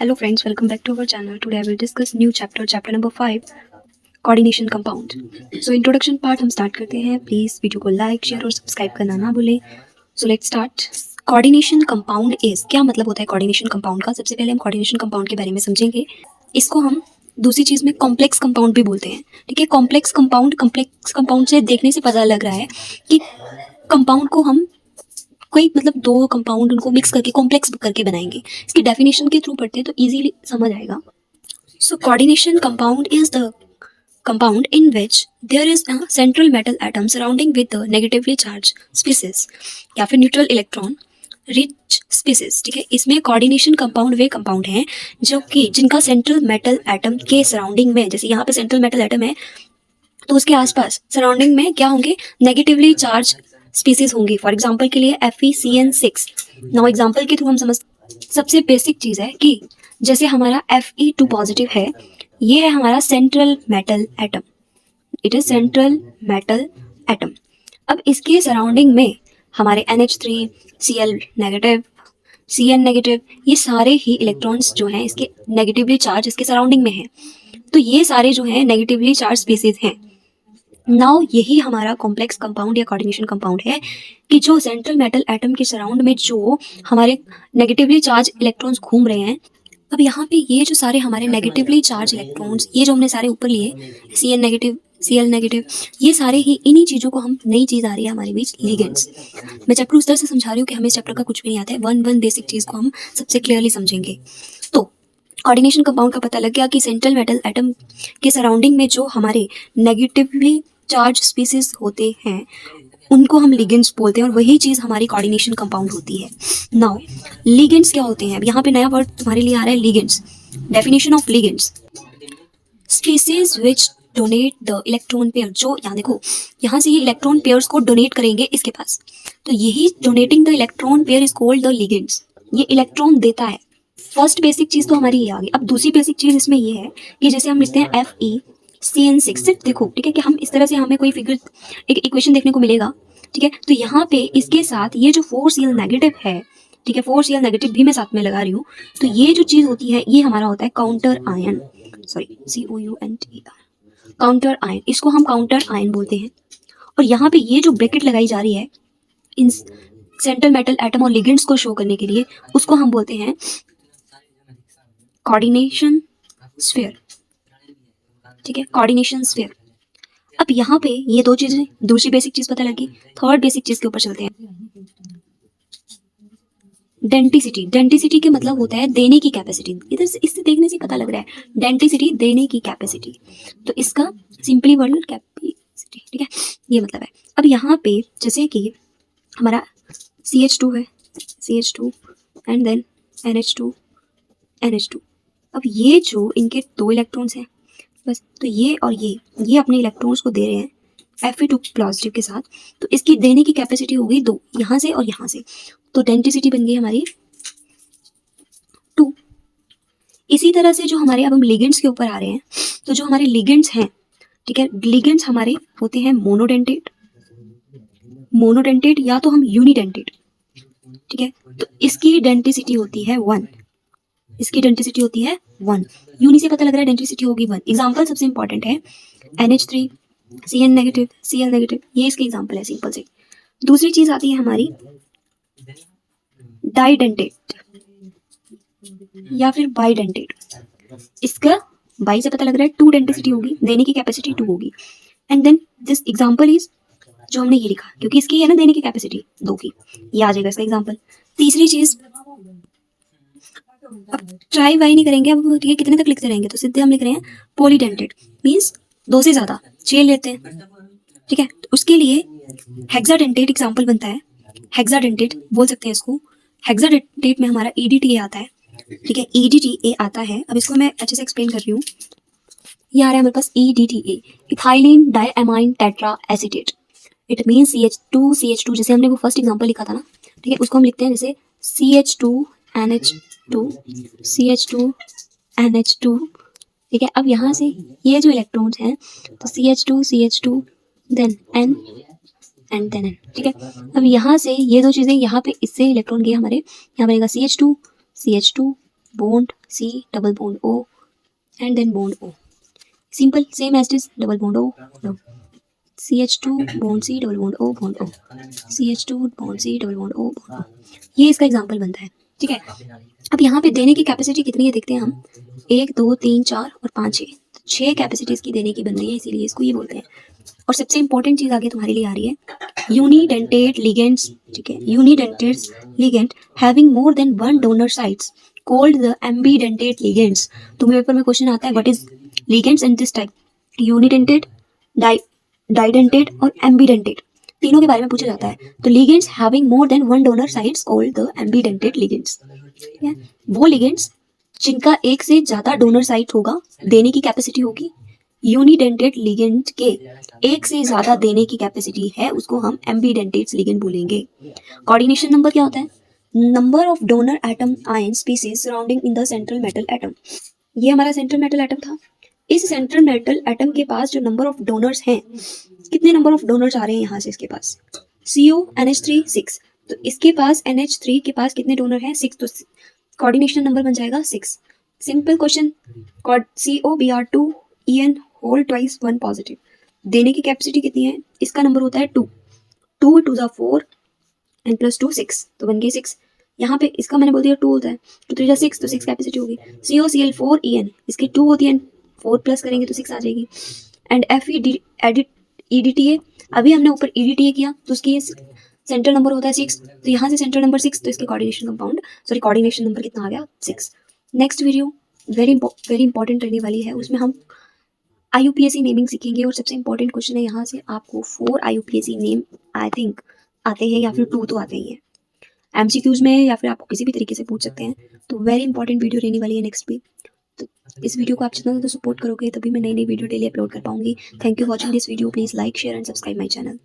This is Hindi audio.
Hello friends, welcome back to our channel. Today I will discuss new chapter number 5, coordination compound. So introduction part हम start करते हैं. Please वीडियो को like, share और subscribe करना ना भूलें. So let's start. Coordination compound is क्या मतलब होता है coordination compound का? सबसे पहले हम coordination compound के बारे में समझेंगे. इसको हम दूसरी चीज़ में कॉम्प्लेक्स कंपाउंड भी बोलते हैं. ठीक है, कॉम्प्लेक्स कंपाउंड से देखने से पता लग रहा है कि कंपाउंड को हम कोई मतलब दो कंपाउंड उनको मिक्स करके कॉम्प्लेक्स करके बनाएंगे. इसकी डेफिनेशन के थ्रू पढ़ते हैं तो इजीली समझ आएगा. So coordination compound is the compound in which there is a central metal atom surrounding with the negatively charged species या फिर न्यूट्रल इलेक्ट्रॉन रिच स्पीसीज. ठीक है, इसमें कोऑर्डिनेशन कंपाउंड वे कंपाउंड हैं जो कि जिनका सेंट्रल मेटल एटम के सराउंडिंग में, जैसे यहाँ पे सेंट्रल मेटल एटम है तो उसके आसपास सराउंडिंग में क्या होंगे, नेगेटिवली चार्ज स्पीसीज होंगी. फॉर एग्जांपल के लिए FeCN6. नाउ एग्जांपल के थ्रू हम समझ, सबसे बेसिक चीज़ है कि जैसे हमारा Fe2 पॉजिटिव है, ये है हमारा central metal atom. It is central metal atom. अब इसके सराउंडिंग में हमारे NH3, Cl negative, Cn negative, ये सारे ही इलेक्ट्रॉन्स जो हैं इसके नेगेटिवली चार्ज इसके सराउंडिंग में हैं. तो ये सारे जो हैं नेगेटिवली चार्ज स्पीसीज हैं. नाउ यही हमारा कॉम्प्लेक्स कंपाउंड या कोऑर्डिनेशन कंपाउंड है कि जो सेंट्रल मेटल एटम के सराउंड में जो हमारे नेगेटिवली चार्ज इलेक्ट्रॉन्स घूम रहे हैं. अब यहाँ पे ये जो सारे हमारे नेगेटिवली चार्ज इलेक्ट्रॉन्स, ये जो हमने सारे ऊपर लिए, Cn नेगेटिव, Cl नेगेटिव, ये सारे ही इन्हीं चीज़ों को हम, नई चीज़ आ रही है हमारे बीच, लिगेंड्स. मैं चैप्टर उस तरह से समझा रही हूँ कि हमें इस चैप्टर का कुछ भी नहीं आता है. वन बेसिक चीज़ को हम सबसे क्लियरली समझेंगे. तो कोऑर्डिनेशन कंपाउंड का पता लग गया कि सेंट्रल मेटल एटम के सराउंडिंग में जो हमारे नेगेटिवली चार्ज स्पीसीज होते हैं उनको हम लिगेंड्स बोलते हैं और वही चीज़ हमारी कोऑर्डिनेशन कंपाउंड होती है. नाउ लिगेंड्स क्या होते हैं? अब यहाँ पे नया वर्ड तुम्हारे लिए आ रहा है, ligands. Definition of ligands, species which donate the electron pair. जो यहाँ देखो, यहाँ से ये इलेक्ट्रॉन पेयर्स को डोनेट करेंगे इसके पास, तो यही donating the electron pair is called the ligands. ये इलेक्ट्रॉन देता है. फर्स्ट बेसिक चीज़ तो हमारी ये आ गई. अब दूसरी बेसिक चीज़ इसमें ये है कि जैसे हम लिखते हैं FeCN6, सिर्फ देखो, ठीक है, कि हम इस तरह से हमें कोई फिगर, एक इक्वेशन देखने को मिलेगा. ठीक है, तो यहाँ पे इसके साथ ये जो 4Cl नेगेटिव है, ठीक है, 4Cl नेगेटिव भी मैं साथ में लगा रही हूँ, तो ये जो चीज़ होती है ये हमारा होता है counter ion. Sorry, COUNTER, counter ion. इसको हम काउंटर आयन बोलते हैं. और यहाँ पे ये जो ब्रैकेट लगाई जा रही है इन सेंट्रल मेटल एटम और लिगेंड्स को शो करने के लिए, उसको हम बोलते हैं कोऑर्डिनेशन स्फीयर. ठीक है, कोऑर्डिनेशन स्फीयर. अब यहाँ पे ये दो चीजें, दूसरी बेसिक चीज पता लगी. थर्ड बेसिक चीज के ऊपर चलते हैं. डेंटिसिटी. डेंटिसिटी के मतलब होता है देने की कैपेसिटी. इधर से इससे देखने से पता लग रहा है, डेंटिसिटी देने की कैपेसिटी. तो इसका सिंपली वर्ड कैपेसिटी. ठीक है, ये मतलब है. अब यहाँ पे जैसे कि हमारा CH2 है, CH2 and then NH2, NH2. अब ये जो इनके दो इलेक्ट्रॉन्स हैं बस, तो ये और ये अपने इलेक्ट्रॉन्स को दे रहे हैं Fe2 पॉजिटिव के साथ. तो इसकी देने की कैपेसिटी हो गई 2, यहाँ से और यहाँ से. तो डेंसिटी बन गई हमारी 2. इसी तरह से जो हमारे, अब हम लिगेंड्स के ऊपर आ रहे हैं, तो जो हमारे लिगेंड्स हैं, ठीक है, लिगेंड्स हमारे होते हैं मोनोडेंटेट या तो हम यूनिडेंटेट. ठीक है, तो इसकी डेंसिटी होती है 1. इसकी डेंसिटी होती है 1. यूनि से पता लग रहा है डेंसिटी होगी 1. एग्जाम्पल सबसे इंपॉर्टेंट है NH3, Cn negative, Cl negative, ये इसके एग्जाम्पल है सिंपल से. दूसरी चीज आती है हमारी डाइडेंटेट या फिर बाइडेंटेट. इसका बाई से पता लग रहा है 2 डेंसिटी होगी, देने की कैपेसिटी 2 होगी. And then this example is, जो हमने ये लिखा क्योंकि इसकी है ना देने की कैपेसिटी 2 की, ये आ जाएगा इसका एग्जाम्पल. तीसरी चीज, अब ट्राई वाई नहीं करेंगे, अब ठीक है, कितने तक लिखते रहेंगे, तो सीधे हम लिख रहे हैं पॉलीडेंटेड, मीन्स 2 से ज़्यादा, 6 लेते हैं. ठीक है, तो उसके लिए हेक्साडेंटेट एग्जाम्पल बनता है. हेक्साडेंटेट बोल सकते हैं इसको. हेक्साडेंटेट में हमारा EDTA आता है. ठीक है, EDTA आता है. अब इसको मैं अच्छे से एक्सप्लेन कर रही हूँ. ये आ रहा है हमारे पास EDTA, ethylene diamine tetra acetate. It means CH2, जैसे हमने वो फर्स्ट एग्जाम्पल लिखा था ना, ठीक है, उसको हम लिखते हैं जैसे CH2NH2, CH2NH2. ठीक है, अब यहाँ से ये जो इलेक्ट्रॉन्स हैं, तो CH2 then N and then N. ठीक है, अब यहाँ से ये दो चीज़ें, यहाँ पे इससे इलेक्ट्रॉन गए हमारे, यहाँ बनेगा CH2 bond C, double bond O, and then bond O. Simple, same as this, double bond O, no. CH2 bond C, double bond O, bond O. CH2 bond C, double bond O, bond O. ये इसका एग्जाम्पल बनता है, ठीक है। अब यहाँ पे देने की कैपेसिटी कितनी है देखते हैं हम, 1 2 3 4 और 5 6, 6 कैपेसिटीज की देने की बन रही है, इसीलिए इसको ये बोलते हैं। और सबसे इंपॉर्टेंट चीज आगे तुम्हारे लिए आ रही है, यूनिडेंटेट लिगेंड्स, ठीक है। Unidentate ligand having more than one donor sites called the ambidentate ligands. तुम्हें पेपर में क्वेश्चन आता है what is ligands in this type, unidentate, डाइडेंटेट और एम्बीडेंटेट, तीनों के बारे में पूछा जाता है। तो ligands having more than one donor sites called the ambidentate ligands, ठीक है। वो लिगेंड्स जिनका एक से ज्यादा डोनर साइट होगा, देने की कैपेसिटी होगी, यूनिडेंटेट लिगेंड के एक से ज्यादा देने की कैपेसिटी है, उसको हम एम्बीडेंटेट लिगेंड बोलेंगे। कोऑर्डिनेशन नंबर क्या होता है, number of donor atom ion species surrounding in the central metal atom. ये हमारा सेंट्रल मेटल एटम था। इस सेंट्रल मेटल एटम के पास जो नंबर ऑफ डोनर्स हैं, कितने नंबर ऑफ डोनर्स आ रहे हैं यहाँ से इसके पास, CO NH3 6, तो इसके पास NH3 के पास कितने डोनर हैं, 6, तो कोऑर्डिनेशन नंबर बन जाएगा 6। Simple question, COBr2 En whole twice 1 positive, देने की कैपेसिटी कितनी है, इसका नंबर होता है 2, 2 2 4 एंड प्लस 2 6, तो बन गई 6। यहाँ पे इसका मैंने बोल दिया 2 होता है, 2 3 6, तो 6 कैपेसिटी होगी। COCl4 En, इसकी 2 होती है, 4 प्लस करेंगे तो 6 आ जाएगी। एंड FEDTA, अभी हमने ऊपर EDTA किया तो उसकी सेंट्रल नंबर होता है 6, तो यहाँ से सेंट्रल नंबर 6, तो इसके coordination compound, sorry coordination number कितना आ गया, 6। नेक्स्ट वीडियो वेरी इंपॉर्टेंट रहने वाली है, उसमें हम IUPAC नेमिंग सीखेंगे। और सबसे इंपॉर्टेंट क्वेश्चन है यहाँ से, आपको 4 IUPAC नेम आई थिंक आते हैं, या फिर 2 तो आते ही हैं MCQs में, या फिर आप किसी भी तरीके से पूछ सकते हैं। तो वेरी इंपॉर्टेंट वीडियो रहने वाली है नेक्स्ट वीक। तो इस वीडियो को आप जितना ज़्यादा सपोर्ट करोगे तभी मैं नई वीडियो डेली अपलोड कर पाऊंगी। Thank you watching this video, please like share and subscribe my channel.